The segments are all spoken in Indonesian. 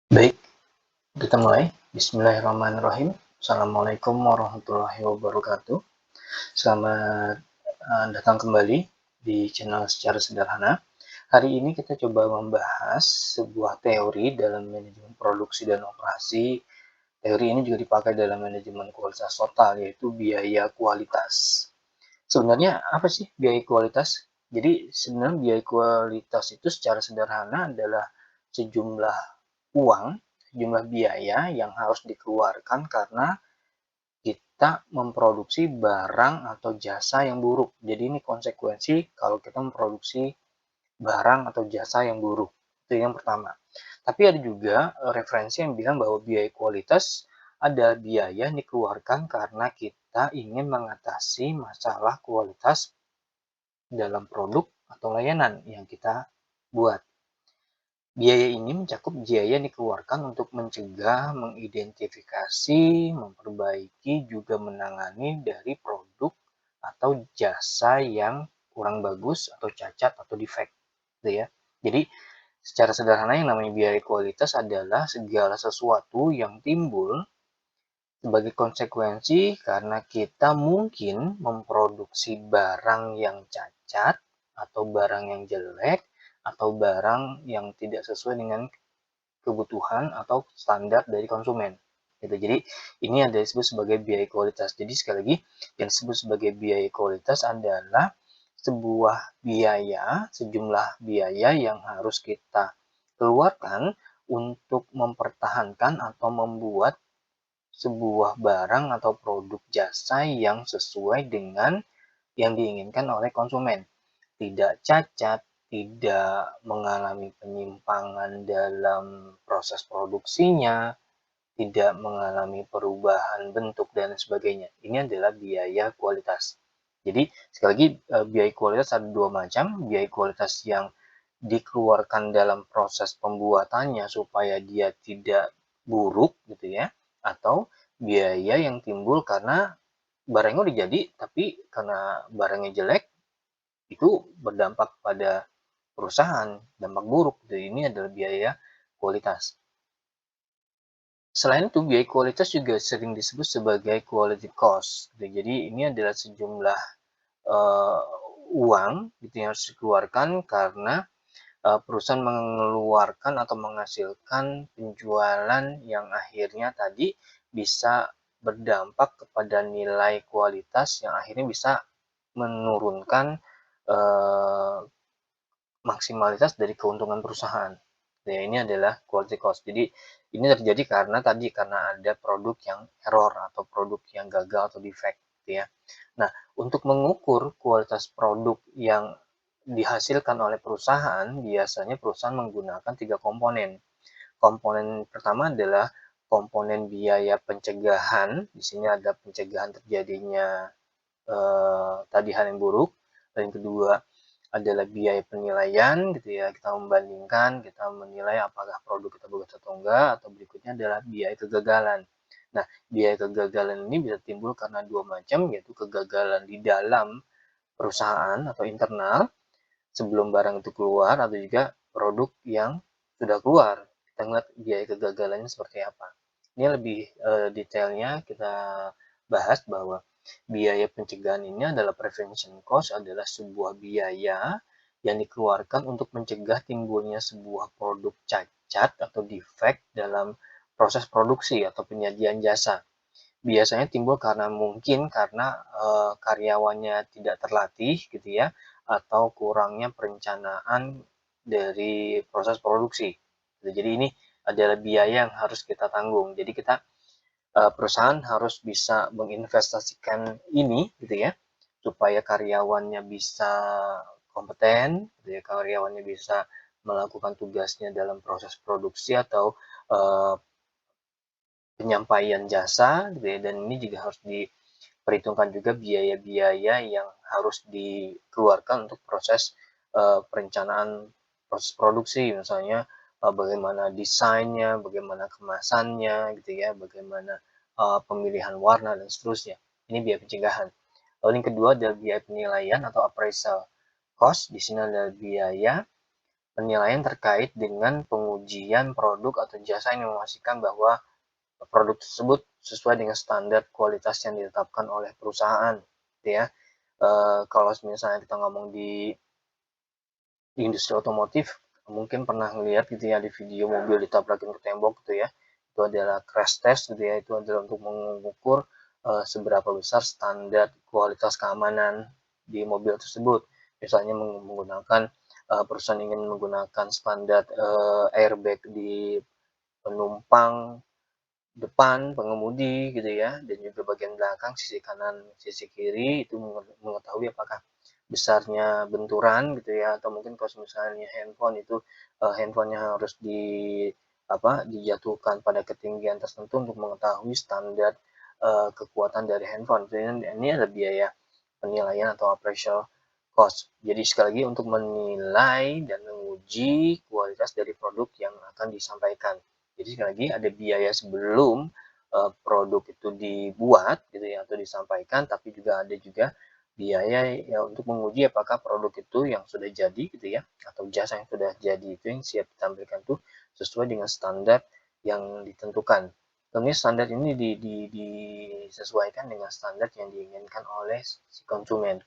Baik, kita mulai. Bismillahirrahmanirrahim. Assalamualaikum warahmatullahi wabarakatuh. Selamat datang kembali di channel Secara Sederhana. Hari ini kita coba membahas sebuah teori dalam manajemen produksi dan operasi. Teori ini juga dipakai dalam manajemen kualitas total, yaitu biaya kualitas. Sebenarnya apa sih biaya kualitas? Jadi sebenarnya biaya kualitas itu secara sederhana adalah sejumlah uang, sejumlah biaya yang harus dikeluarkan karena kita memproduksi barang atau jasa yang buruk. Jadi ini konsekuensi kalau kita memproduksi barang atau jasa yang buruk. Itu yang pertama. Tapi ada juga referensi yang bilang bahwa biaya kualitas ada biaya yang dikeluarkan karena kita ingin mengatasi masalah kualitas dalam produk atau layanan yang kita buat. Biaya ini mencakup biaya yang dikeluarkan untuk mencegah, mengidentifikasi, memperbaiki, juga menangani dari produk atau jasa yang kurang bagus atau cacat atau defect, gitu ya. Jadi secara sederhana yang namanya biaya kualitas adalah segala sesuatu yang timbul sebagai konsekuensi karena kita mungkin memproduksi barang yang cacat atau barang yang jelek atau barang yang tidak sesuai dengan kebutuhan atau standar dari konsumen. Gitu. Jadi ini ada disebut sebagai biaya kualitas. Jadi sekali lagi yang disebut sebagai biaya kualitas adalah sebuah biaya, sejumlah biaya yang harus kita keluarkan untuk mempertahankan atau membuat sebuah barang atau produk jasa yang sesuai dengan yang diinginkan oleh konsumen. Tidak cacat, tidak mengalami penyimpangan dalam proses produksinya, tidak mengalami perubahan bentuk dan sebagainya. Ini adalah biaya kualitas. Jadi sekali lagi biaya kualitas ada dua macam, biaya kualitas yang dikeluarkan dalam proses pembuatannya supaya dia tidak buruk gitu ya, atau biaya yang timbul karena barangnya udah jadi tapi karena barangnya jelek itu berdampak pada perusahaan, dampak buruk. Jadi ini adalah biaya kualitas. Selain itu, biaya kualitas juga sering disebut sebagai quality cost. Jadi ini adalah sejumlah uh, uang gitu yang harus dikeluarkan karena perusahaan mengeluarkan atau menghasilkan penjualan yang akhirnya tadi bisa berdampak kepada nilai kualitas yang akhirnya bisa menurunkan uh, maksimalitas dari keuntungan perusahaan. Ya, ini adalah quality cost. Jadi ini terjadi karena ada produk yang error atau produk yang gagal atau defect, gitu ya. Nah, untuk mengukur kualitas produk yang dihasilkan oleh perusahaan, biasanya perusahaan menggunakan 3 komponen. Komponen pertama adalah komponen biaya pencegahan. Di sini ada pencegahan terjadinya tadi hal yang buruk. Dan yang kedua adalah biaya penilaian gitu ya, kita membandingkan, kita menilai apakah produk kita bagus atau enggak, atau berikutnya adalah biaya kegagalan. Nah, biaya kegagalan ini bisa timbul karena dua macam, yaitu kegagalan di dalam perusahaan atau internal sebelum barang itu keluar, atau juga produk yang sudah keluar. Kita lihat biaya kegagalannya seperti apa. Ini lebih detailnya kita bahas bahwa biaya pencegahan ini adalah prevention cost, adalah sebuah biaya yang dikeluarkan untuk mencegah timbulnya sebuah produk cacat atau defect dalam proses produksi atau penyajian jasa. Biasanya timbul karena mungkin karena karyawannya tidak terlatih gitu ya, atau kurangnya perencanaan dari proses produksi. Jadi ini adalah biaya yang harus kita tanggung. Jadi kita perusahaan harus bisa menginvestasikan ini gitu ya, supaya karyawannya bisa kompeten, gitu ya, karyawannya bisa melakukan tugasnya dalam proses produksi atau uh, penyampaian jasa gitu ya, dan ini juga harus diperhitungkan juga biaya-biaya yang harus dikeluarkan untuk proses perencanaan proses produksi, misalnya bagaimana desainnya, bagaimana kemasannya gitu ya, bagaimana pemilihan warna dan seterusnya. Ini biaya pencegahan. Lalu yang kedua adalah biaya penilaian atau appraisal cost. Di sini adalah biaya penilaian terkait dengan pengujian produk atau jasa yang memastikan bahwa produk tersebut sesuai dengan standar kualitas yang ditetapkan oleh perusahaan, gitu ya. Kalau misalnya kita ngomong di industri otomotif, mungkin pernah ngelihat gitu ya di video mobil ditabrakin ke tembok gitu ya. Itu adalah crash test gitu ya, itu adalah untuk mengukur seberapa besar standar kualitas keamanan di mobil tersebut. Misalnya menggunakan perusahaan ingin menggunakan standar airbag di penumpang depan, pengemudi gitu ya, dan juga bagian belakang, sisi kanan, sisi kiri itu mengetahui apakah besarnya benturan gitu ya, atau mungkin kalau misalnya handphone itu handphonenya harus dijatuhkan pada ketinggian tertentu untuk mengetahui standar kekuatan dari handphone. Jadi ini ada biaya penilaian atau appraisal cost. Jadi sekali lagi untuk menilai dan menguji kualitas dari produk yang akan disampaikan. Jadi sekali lagi ada biaya sebelum produk itu dibuat gitu ya atau disampaikan, tapi juga ada juga biaya ya untuk menguji apakah produk itu yang sudah jadi gitu ya atau jasa yang sudah jadi itu yang siap ditampilkan tuh sesuai dengan standar yang ditentukan. Tentunya standar ini disesuaikan dengan standar yang diinginkan oleh si konsumen.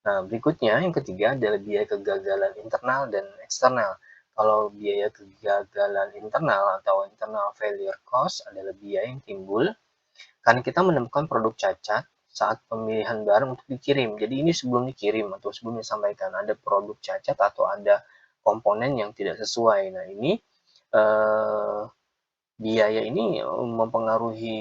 Nah, berikutnya yang ketiga adalah biaya kegagalan internal dan eksternal. Kalau biaya kegagalan internal atau internal failure cost adalah biaya yang timbul karena kita menemukan produk cacat saat pemilihan barang untuk dikirim. Jadi ini sebelum dikirim atau sebelum disampaikan ada produk cacat atau ada komponen yang tidak sesuai. Nah, ini eh, biaya ini mempengaruhi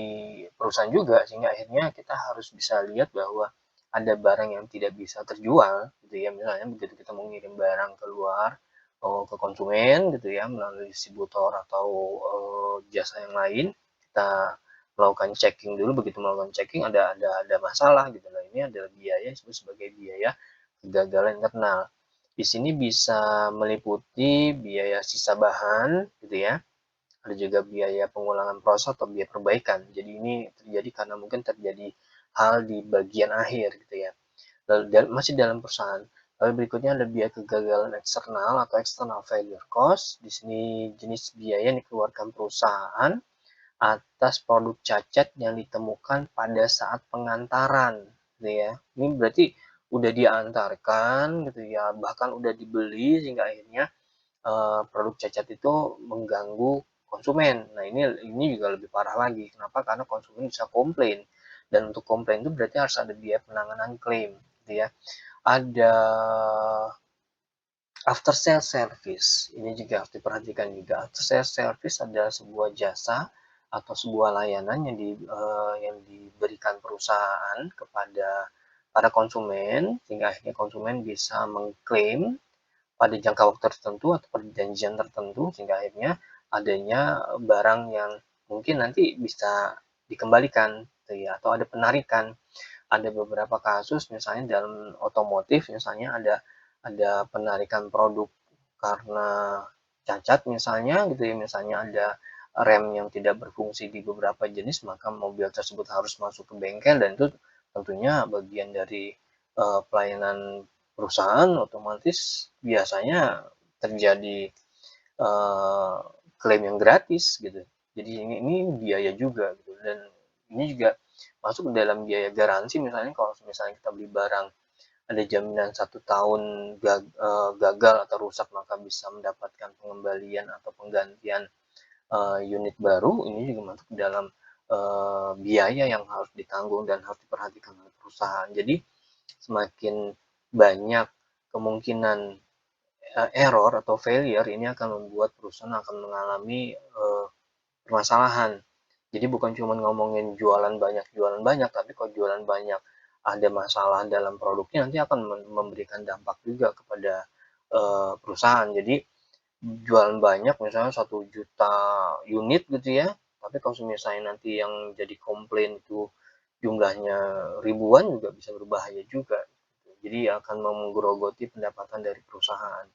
perusahaan juga sehingga akhirnya kita harus bisa lihat bahwa ada barang yang tidak bisa terjual gitu ya, misalnya begitu kita mau ngirim barang keluar ke konsumen gitu ya melalui distributor atau jasa yang lain, kita melakukan checking dulu, begitu melakukan checking ada masalah gitu. Nah, ini adalah biaya yang disebut sebagai biaya kegagalan internal. Di sini bisa meliputi biaya sisa bahan gitu ya, ada juga biaya pengulangan proses atau biaya perbaikan. Jadi ini terjadi karena mungkin terjadi hal di bagian akhir gitu ya. Lalu masih dalam perusahaan. Lalu berikutnya ada biaya kegagalan eksternal atau external failure cost. Di sini jenis biaya yang dikeluarkan perusahaan atas produk cacat yang ditemukan pada saat pengantaran gitu ya. Ini berarti udah diantarkan gitu ya, bahkan udah dibeli sehingga akhirnya produk cacat itu mengganggu konsumen. Nah, ini juga lebih parah lagi. Kenapa? Karena konsumen bisa komplain. Dan untuk komplain itu berarti harus ada biaya penanganan klaim, gitu ya. Ada after sale service. Ini juga harus diperhatikan juga. After sale service adalah sebuah jasa atau sebuah layanan yang diberikan perusahaan kepada para konsumen sehingga akhirnya konsumen bisa mengklaim pada jangka waktu tertentu atau perjanjian tertentu sehingga akhirnya adanya barang yang mungkin nanti bisa dikembalikan gitu ya, atau ada penarikan. Ada beberapa kasus misalnya dalam otomotif misalnya ada penarikan produk karena cacat misalnya gitu ya, misalnya ada rem yang tidak berfungsi di beberapa jenis, maka mobil tersebut harus masuk ke bengkel dan itu tentunya bagian dari pelayanan perusahaan, otomatis biasanya terjadi uh, klaim yang gratis gitu. Jadi ini biaya juga gitu, dan ini juga masuk dalam biaya garansi. Misalnya kalau misalnya kita beli barang ada jaminan 1 tahun gagal atau rusak, maka bisa mendapatkan pengembalian atau penggantian unit baru. Ini juga masuk dalam biaya yang harus ditanggung dan harus diperhatikan oleh perusahaan. Jadi semakin banyak kemungkinan error atau failure, ini akan membuat perusahaan akan mengalami permasalahan. Jadi bukan cuma ngomongin jualan banyak, tapi kalau jualan banyak ada masalah dalam produknya, nanti akan memberikan dampak juga kepada perusahaan. Jadi jualan banyak, misalnya 1 juta unit gitu ya, tapi kalau misalnya nanti yang jadi komplain itu jumlahnya ribuan, juga bisa berbahaya juga. Jadi akan menggerogoti pendapatan dari perusahaan.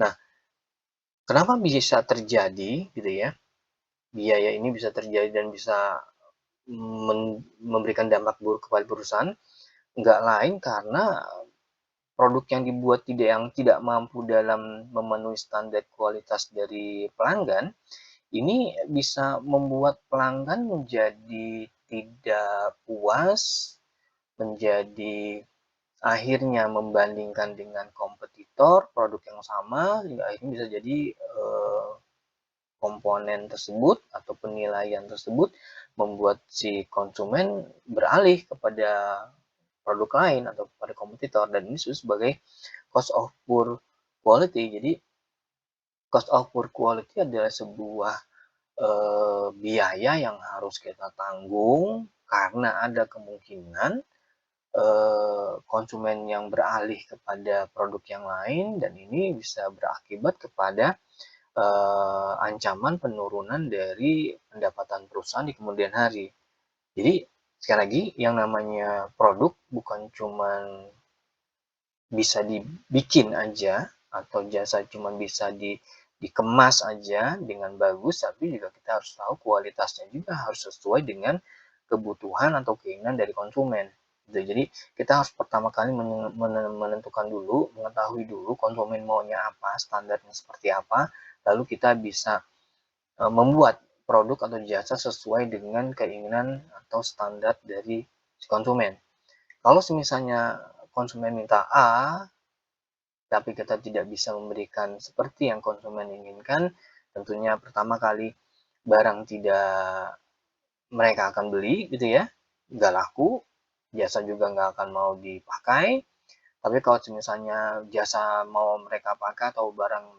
Nah, kenapa bisa terjadi gitu ya? Biaya ini bisa terjadi dan bisa memberikan dampak buruk kepada perusahaan, nggak lain karena produk yang dibuat tidak mampu dalam memenuhi standar kualitas dari pelanggan, ini bisa membuat pelanggan menjadi tidak puas, menjadi akhirnya membandingkan dengan kompetitor produk yang sama, hingga akhirnya bisa jadi komponen tersebut atau penilaian tersebut membuat si konsumen beralih kepada produk lain atau kepada kompetitor, dan ini disebut sebagai cost of poor quality. Jadi cost of poor quality adalah sebuah biaya yang harus kita tanggung karena ada kemungkinan konsumen yang beralih kepada produk yang lain, dan ini bisa berakibat kepada ancaman penurunan dari pendapatan perusahaan di kemudian hari. Jadi sekali lagi, yang namanya produk bukan cuman bisa dibikin aja atau jasa cuma bisa dikemas aja dengan bagus, tapi juga kita harus tahu kualitasnya juga harus sesuai dengan kebutuhan atau keinginan dari konsumen. Jadi kita harus pertama kali menentukan dulu, mengetahui dulu konsumen maunya apa, standarnya seperti apa, lalu kita bisa membuat produk atau jasa sesuai dengan keinginan atau standar dari si konsumen. Kalau misalnya konsumen minta A, tapi kita tidak bisa memberikan seperti yang konsumen inginkan, tentunya pertama kali barang tidak mereka akan beli gitu ya, nggak laku, jasa juga nggak akan mau dipakai. Tapi kalau misalnya jasa mau mereka pakai atau barang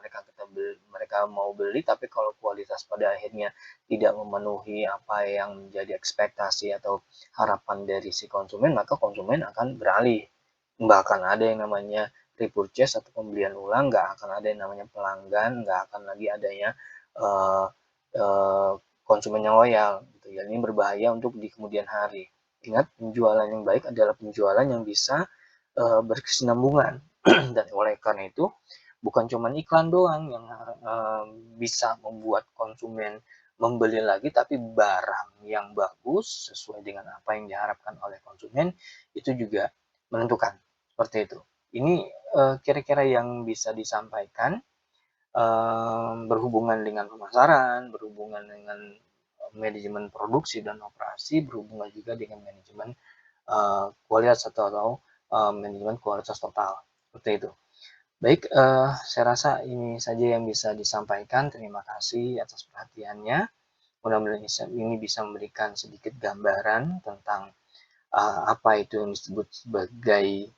mereka mau beli, tapi kalau kualitas pada akhirnya tidak memenuhi apa yang menjadi ekspektasi atau harapan dari si konsumen, maka konsumen akan beralih. Nggak akan ada yang namanya repurchase atau pembelian ulang, nggak akan ada yang namanya pelanggan, nggak akan lagi adanya uh, uh, konsumen yang loyal gitu ya. Ini berbahaya untuk di kemudian hari. Ingat, penjualan yang baik adalah penjualan yang bisa berkesinambungan. Dan oleh karena itu, bukan cuma iklan doang yang bisa membuat konsumen membeli lagi, tapi barang yang bagus sesuai dengan apa yang diharapkan oleh konsumen itu juga menentukan. Seperti itu. Ini kira-kira yang bisa disampaikan berhubungan dengan pemasaran, berhubungan dengan manajemen produksi dan operasi, berhubungan juga dengan manajemen kualitas atau manajemen kualitas total. Seperti itu. Baik, saya rasa ini saja yang bisa disampaikan. Terima kasih atas perhatiannya. Mudah-mudahan ini bisa memberikan sedikit gambaran tentang apa itu yang disebut sebagai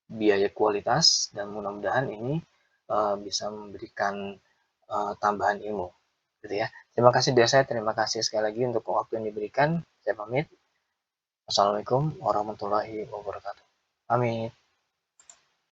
biaya kualitas, dan mudah-mudahan ini bisa memberikan tambahan ilmu. Gitu ya. Terima kasih dari saya, terima kasih sekali lagi untuk waktu yang diberikan. Saya pamit. Wassalamualaikum warahmatullahi wabarakatuh. Pamit.